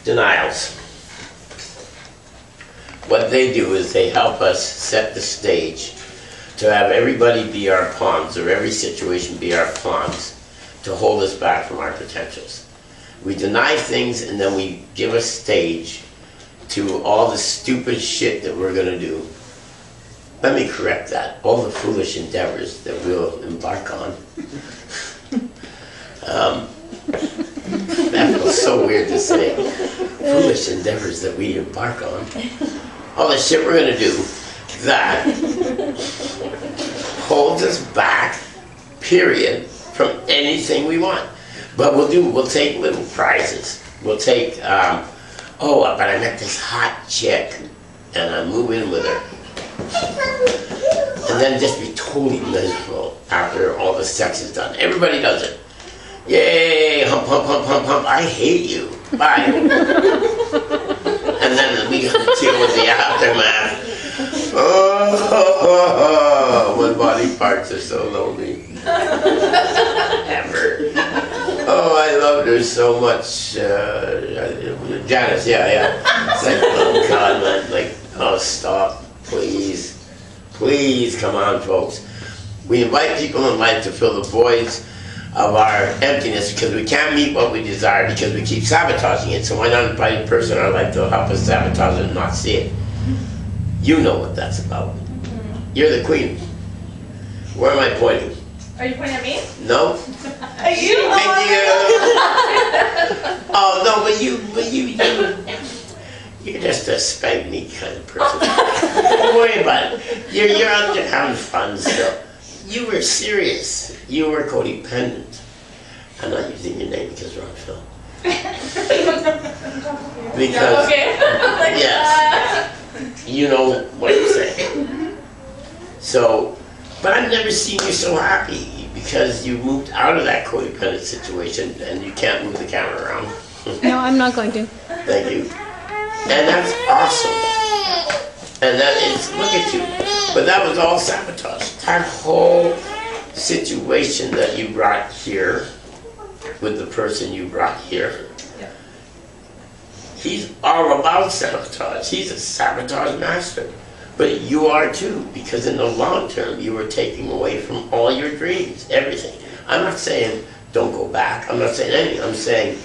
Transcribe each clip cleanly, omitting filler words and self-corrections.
Denials. What they do is they help us set the stage to have everybody be our pawns, or every situation be our pawns, to hold us back from our potentials. We deny things and then we give a stage to all the stupid shit that we're going to do. Let me correct that. All the foolish endeavors that we'll embark on. That feels so weird to say. Foolish endeavors that we embark on. All the shit we're going to do that holds us back, period, from anything we want. But we'll take little prizes. We'll take, oh, but I met this hot chick and I move in with her. And then just be totally miserable after all the sex is done. Everybody does it. Yay, hump, hump, hump, hump, hump, I hate you. Bye. And then we got to deal with the aftermath. Oh, my body parts are so lonely. Ever. Oh, I loved her so much. Janice, yeah. It's like, oh God, man, like, oh, stop, please. Please, come on, folks. We invite people in life to fill the voids of our emptiness because we can't meet what we desire because we keep sabotaging it. So why not invite a person in our life to help us sabotage it and not see it? You know what that's about. You're the queen. Where am I pointing? Are you pointing at me? No. Are you? Oh no, but you're just a spank me kind of person. Don't worry about it. You're out there having fun still. You were serious. You were codependent. I'm not using your name because we're on film. Because, okay. yes, you know what I'm saying. So, but I've never seen you so happy because you moved out of that codependent situation and you can't move the camera around. No, I'm not going to. Thank you. And that's awesome. And that is, look at you. But that was all sabotage. That whole situation that you brought here with the person you brought here. Yeah. He's all about sabotage. He's a sabotage master. But you are too, because in the long term, you were taking away from all your dreams, everything. I'm not saying don't go back. I'm not saying anything. I'm saying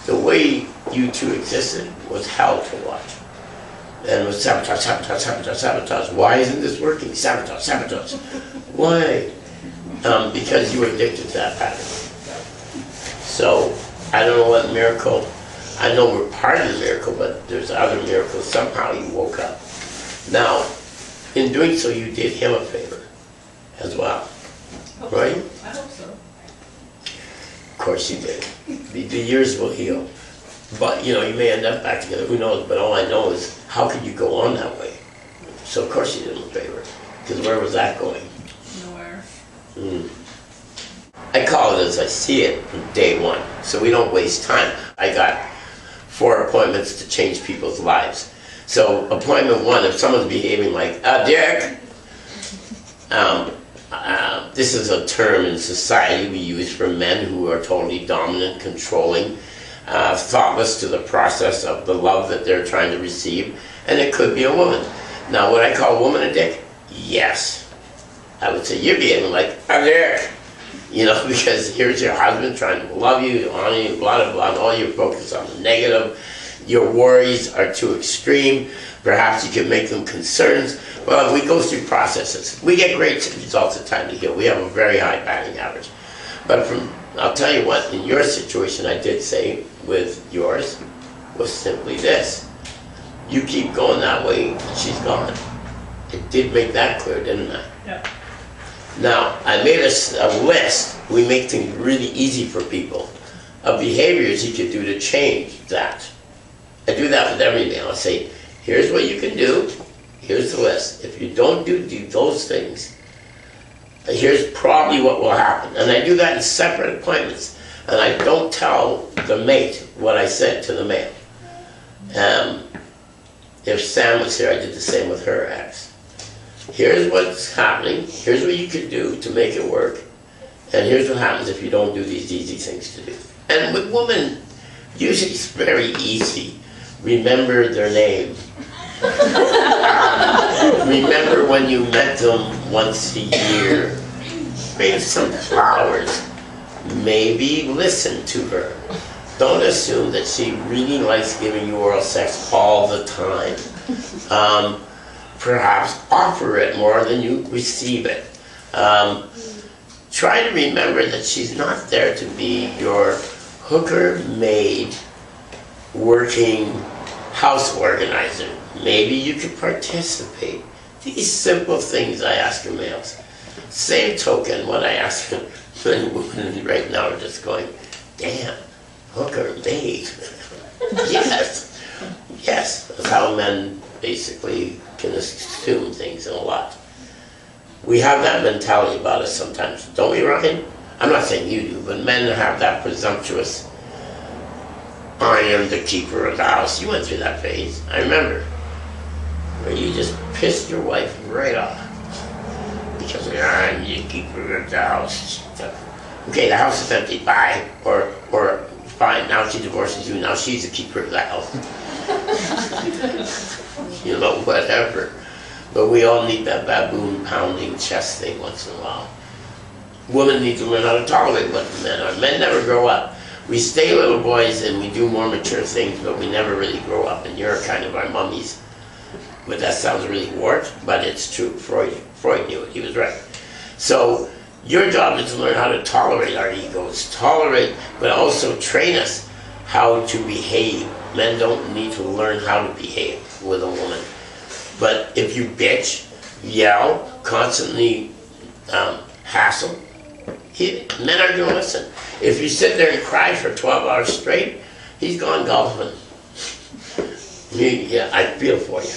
the way you two existed was hell to watch. And it was sabotage, sabotage, sabotage, sabotage. Why isn't this working? Sabotage, sabotage. Why? Because you were addicted to that pattern. So, I don't know what miracle. I know we're part of the miracle, but there's other miracles. Somehow you woke up. Now, in doing so, you did him a favor as well. Right? I hope so. Of course you did. The years will heal. But, you know, you may end up back together, who knows, but all I know is, how could you go on that way? So, of course you did him a favor, because where was that going? Nowhere. I call it as I see it from day one, so we don't waste time. I got 4 appointments to change people's lives. So, appointment 1, if someone's behaving like, Derek, this is a term in society we use for men who are totally dominant, controlling, thoughtless to the process of the love that they're trying to receive, and it could be a woman. Now, would I call a woman a dick? Yes. I would say, you're behaving like a dick. You know, because here's your husband trying to love you, honor you, blah, blah, blah, and all you're focused on the negative. Your worries are too extreme. Perhaps you can make them concerns. Well, we go through processes. We get great results at time to heal. We have a very high batting average. But I'll tell you what, in your situation, I did say with yours, was simply this. You keep going that way, she's gone. It did make that clear, didn't I? Yeah. Now, I made a list. We make things really easy for people of behaviors you could do to change that. I do that with everything. I'll say, here's what you can do. Here's the list. If you don't do those things, here's probably what will happen. And I do that in separate appointments. And I don't tell the mate what I said to the male. If Sam was here, I did the same with her ex. Here's what's happening. Here's what you can do to make it work. And here's what happens if you don't do these easy things to do. And with women, usually it's very easy Remember their name. Remember when you met them once a year. Bring some flowers. Maybe listen to her. Don't assume that she really likes giving you oral sex all the time. Perhaps offer it more than you receive it. Try to remember that she's not there to be your hooker, maid, working house organizer. Maybe you could participate. These simple things I ask your males. Same token, what I ask women right now are just going, damn, hooker, maid. Yes, yes, that's how men basically can assume things a lot. We have that mentality about us sometimes, don't we, Ryan? I'm not saying you do, but men have that presumptuous, I am the keeper of the house. You went through that phase, I remember, where you just pissed your wife right off. Because I'm the keeper of the house. Okay, the house is empty, bye. Or fine, now she divorces you, now she's the keeper of the house. You know, whatever. But we all need that baboon pounding chest thing once in a while. Women need to learn how to tolerate what the men are. Men never grow up. We stay little boys and we do more mature things, but we never really grow up. And you're kind of our mummies. But that sounds really warped, but it's true. Freud knew it. He was right. So your job is to learn how to tolerate our egos. Tolerate, but also train us how to behave. Men don't need to learn how to behave with a woman. But if you bitch, yell, constantly hassle, men aren't going to listen. If you sit there and cry for 12 hours straight, he's gone golfing. Yeah, I feel for you.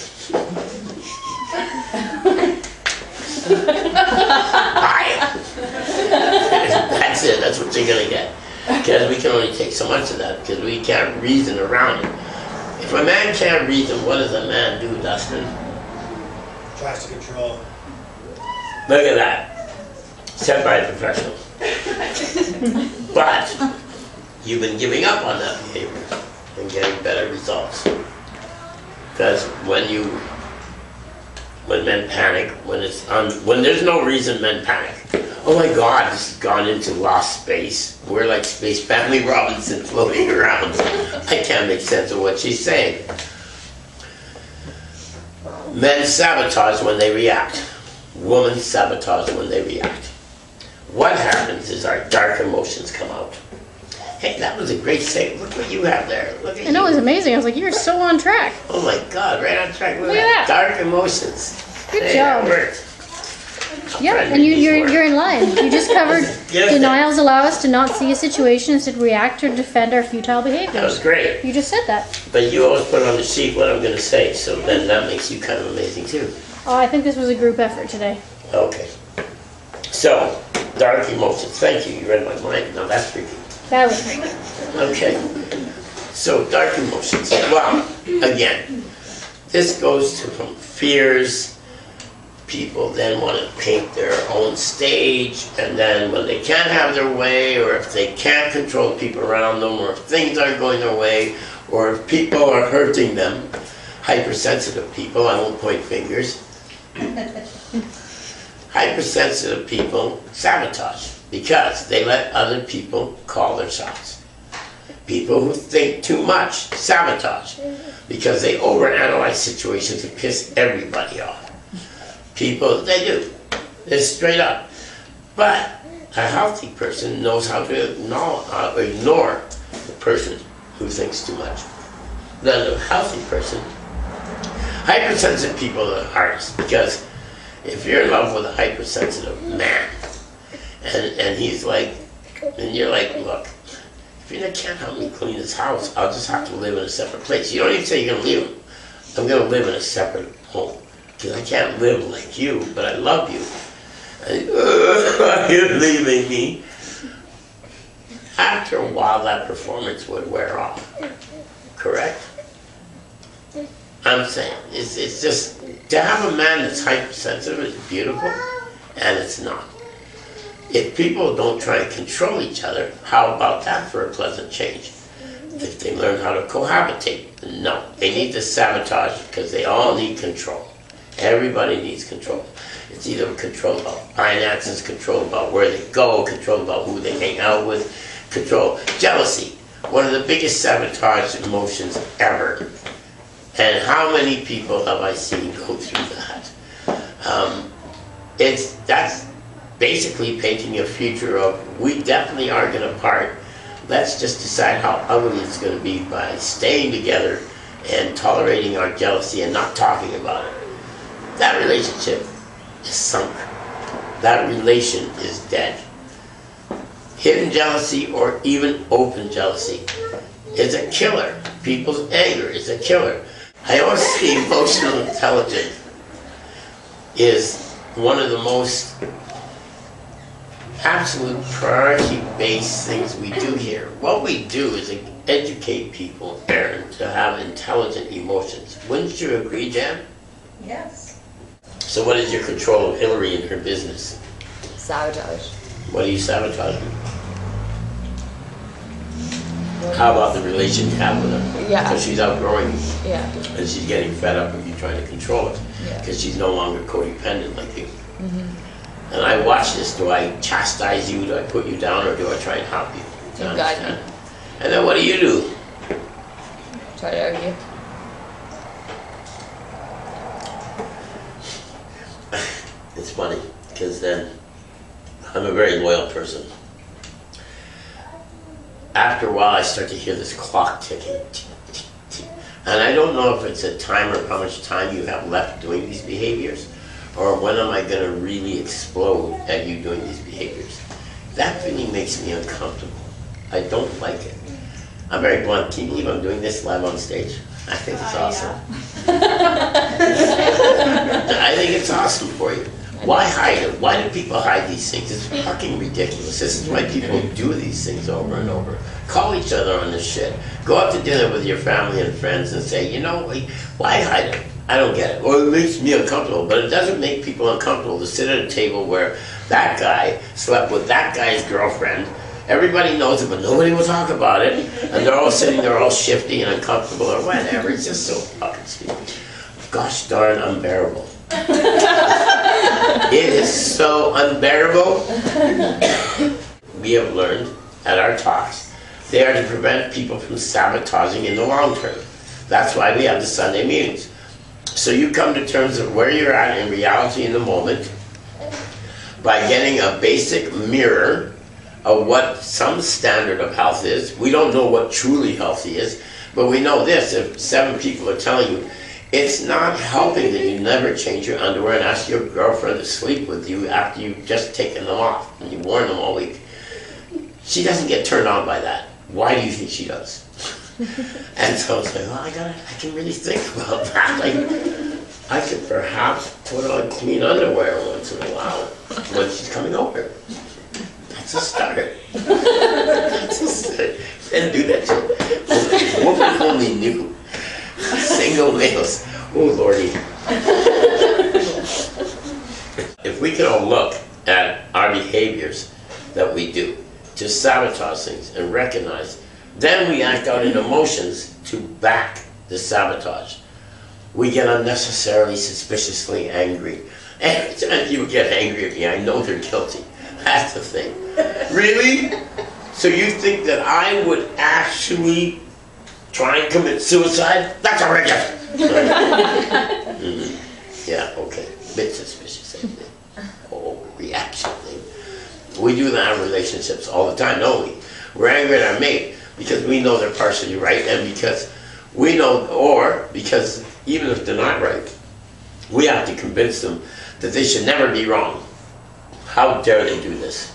That's it, that's what you're going to get. Because we can only take so much of that, because we can't reason around it. If a man can't reason, what does a man do, Dustin? Tries to control. Look at that. Said by a professional. But you've been giving up on that behavior and getting better results. Because when men panic, when there's no reason men panic. Oh my God, this has gone into lost space. We're like Space Family Robinson floating around. I can't make sense of what she's saying. Men sabotage when they react. Women sabotage when they react. What happens is our dark emotions come out. Hey, that was a great save. Look what you have there. Look at you. I know, it was amazing. I was like, you're so on track. Oh my God, right on track. Look Look at at that. Dark emotions. Good Hey, job. That worked. Yeah, and you're in line. You just covered denials allow us to not see a situation, instead react or defend our futile That was behaviors. great. You just said that. But you always put on the sheet what I'm going to say, so then that makes you kind of amazing too. Oh, I think this was a group effort today. Okay. So, dark emotions. Thank you. You read my mind. Now that's freaky. That was great. Okay. So, dark emotions. Well, again, this goes to from fears. People then want to paint their own stage, and then when they can't have their way, or if they can't control people around them, or if things aren't going their way, or if people are hurting them, hypersensitive people, I won't point fingers, hypersensitive people sabotage because they let other people call their shots. People who think too much sabotage because they overanalyze situations and piss everybody off. People, they do. It's straight up. But a healthy person knows how to ignore the person who thinks too much. Then a healthy person, hypersensitive people are the hardest, because if you're in love with a hypersensitive man, and he's like, and you're like, look, if you can't help me clean this house, I'll just have to live in a separate place. You don't even say you're going to leave him. I'm going to live in a separate home. Because I can't live like you, but I love you. And, you're leaving me. After a while, that performance would wear off. Correct? I'm saying, it's just, to have a man that's hypersensitive is beautiful, and it's not. If people don't try to control each other, how about that for a pleasant change? If they learn how to cohabitate, no. They need to sabotage because they all need control. Everybody needs control. It's either control about finances, control about where they go, control about who they hang out with, control. Jealousy, one of the biggest sabotage emotions ever. And how many people have I seen go through that? That's basically painting a future of, we definitely are going to part. Let's just decide how ugly it's going to be by staying together and tolerating our jealousy and not talking about it. That relationship is sunk. That relation is dead. Hidden jealousy or even open jealousy is a killer. People's anger is a killer. I always see emotional intelligence is one of the most absolute priority-based things we do here. What we do is educate people to have intelligent emotions. Wouldn't you agree, Jan? Yes. So what is your control of Hillary and her business? Sabotage. What are you sabotaging? How about the relation you have with her? Yeah. Because she's outgrowing you. Yeah. And she's getting fed up of you trying to control it. Yeah. Because she's no longer codependent like you. And I watch this. Do I chastise you? Do I put you down? Or do I try and help you? Do you guide understand? And then what do you do? Try to argue. It's funny, because then I'm a very loyal person. After a while, I start to hear this clock ticking. Tick, tick, tick. And I don't know if it's a timer of how much time you have left doing these behaviors, or when am I going to really explode at you doing these behaviors. That feeling makes me uncomfortable. I don't like it. I'm very blunt. Can you believe I'm doing this live on stage? I think it's awesome. I think it's awesome for you. Why hide it? Why do people hide these things? It's fucking ridiculous. This is why people do these things over and over. Call each other on this shit. Go out to dinner with your family and friends and say, you know, why hide it? I don't get it. Well, it makes me uncomfortable, but it doesn't make people uncomfortable to sit at a table where that guy slept with that guy's girlfriend. Everybody knows it, but nobody will talk about it. And they're all sitting there all shifty and uncomfortable or whatever. It's just so fucking stupid. Gosh darn unbearable. It is so unbearable. We have learned at our talks, they are to prevent people from sabotaging in the long term. That's why we have the Sunday meetings. So you come to terms of where you're at in reality in the moment by getting a basic mirror of what some standard of health is. We don't know what truly healthy is, but we know this. If 7 people are telling you, it's not helping that you never change your underwear and ask your girlfriend to sleep with you after you've just taken them off and you've worn them all week. She doesn't get turned on by that. Why do you think she does? And so it's like, well, I can really think about that. I could perhaps put on clean underwear once in a while when she's coming over. That's a start. That's a start. And do that shit. Woman only knew. Single males. Oh, Lordy. If we can all look at our behaviors that we do to sabotage things and recognize, then we act out in emotions to back the sabotage. We get unnecessarily suspiciously angry. Every time people get angry at me, I know they're guilty. That's the thing. Really? So you think that I would actually try and commit suicide? That's outrageous. Yeah, okay. Bit suspicious, I think. Oh, reaction thing. We do that in relationships all the time, don't we? We're angry at our mate because we know they're partially right, and because we know, or because even if they're not right, we have to convince them that they should never be wrong. How dare they do this?